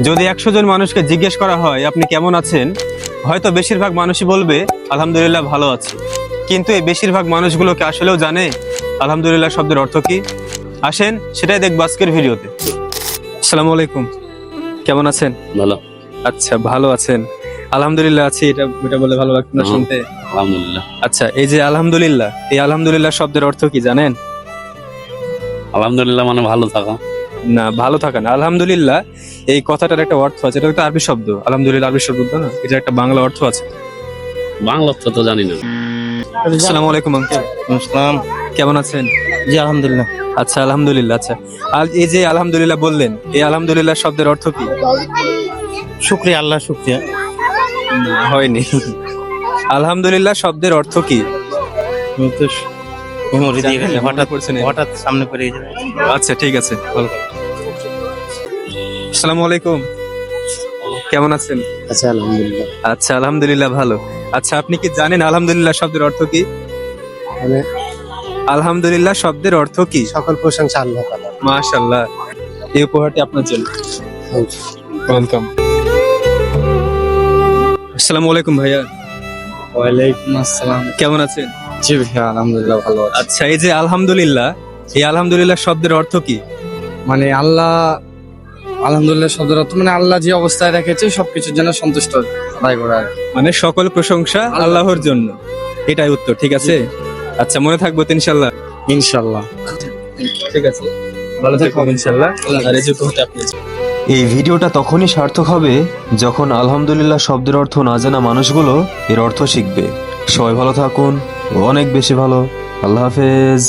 যদি 100 জন মানুষকে জিজ্ঞেস করা হয় আপনি কেমন আছেন, হয়তো বেশিরভাগ মানুষই বলবে আলহামদুলিল্লাহ ভালো আছি। কিন্তু এই বেশিরভাগ মানুষগুলোকে আসলেও জানে আলহামদুলিল্লাহ শব্দের অর্থ কি? আসেন সেটাই দেখব আজকের ভিডিওতে। আসসালামু আলাইকুম, কেমন আছেন? ভালো। আচ্ছা, ভালো আছেন? আলহামদুলিল্লাহ আছি, এটা বলে ভালো লাগতো না শুনতে? আলহামদুলিল্লাহ। আচ্ছা, এই যে আলহামদুলিল্লাহ, এই আলহামদুলিল্লাহ শব্দের অর্থ কি জানেন? আলহামদুলিল্লাহ মানে ভালো থাকা। না, ভালো থাকা না। আলহামদুলিল্লাহ এই কথাটার একটা অর্থ আছে, এটা একটা আরবি শব্দ। আলহামদুলিল্লাহ আরবি শব্দ না, এটা একটা বাংলা অর্থ আছে। বাংলা অর্থ তো জানি না। আসসালামু আলাইকুম আঙ্কেল, আসসালাম। কেমন আছেন? জি আলহামদুলিল্লাহ। আচ্ছা, আলহামদুলিল্লাহ। আচ্ছা, আর এই যে আলহামদুলিল্লাহ বললেন, এই আলহামদুলিল্লাহ শব্দের অর্থ কি? শুকরিয়া, আল্লাহ শুকরিয়া। না, হয়নি। আলহামদুলিল্লাহ শব্দের অর্থ কি? আমি তো মেমোরি দিয়ে গেলে হঠাৎ পড়ছে না। হঠাৎ সামনে পড়ে গেছে। আচ্ছা, ঠিক আছে, ভালো। আসসালামু আলাইকুম, কেমন আছেন? আচ্ছা আলহামদুলিল্লাহ। আচ্ছা, আলহামদুলিল্লাহ ভালো। আচ্ছা, আপনি কি জানেন আলহামদুলিল্লাহ শব্দের অর্থ কি? মানে আলহামদুলিল্লাহ শব্দের অর্থ কি? সকল প্রশংসা আল্লাহ তাআলার। মাশাআল্লাহ, এই উপহারটি আপনার জন্য। ওয়েলকাম। আসসালামু আলাইকুম ভাইয়া। ওয়ালাইকুম আসসালাম। কেমন আছেন? জি ভাইয়া আলহামদুলিল্লাহ ভালো আছি। আচ্ছা, এই যে আলহামদুলিল্লাহ, এই আলহামদুলিল্লাহ শব্দের অর্থ কি? মানে আল্লাহ, আলহামদুলিল্লাহ শব্দের অর্থ মানে আল্লাহ যে অবস্থায় রেখেছে সবকিছুর জন্য সন্তুষ্ট আদায় করা আর কি। মানে সকল প্রশংসা আল্লাহর জন্য, এটাই উত্তর। ঠিক আছে, আচ্ছা, মনে থাকবো তো ইনশাল্লাহ। ইনশাআল্লাহ। ঠিক আছে, ভালো থাকবেন ইনশাল্লাহ। আর এই যে উপহারটা আপনি। এই ভিডিওটা তখনই সার্থক হবে যখন আলহামদুলিল্লাহ শব্দের অর্থ না জানা মানুষগুলো এর অর্থ শিখবে। সবাই ভালো থাকুন, অনেক বেশি ভালো। আল্লাহ হাফেজ।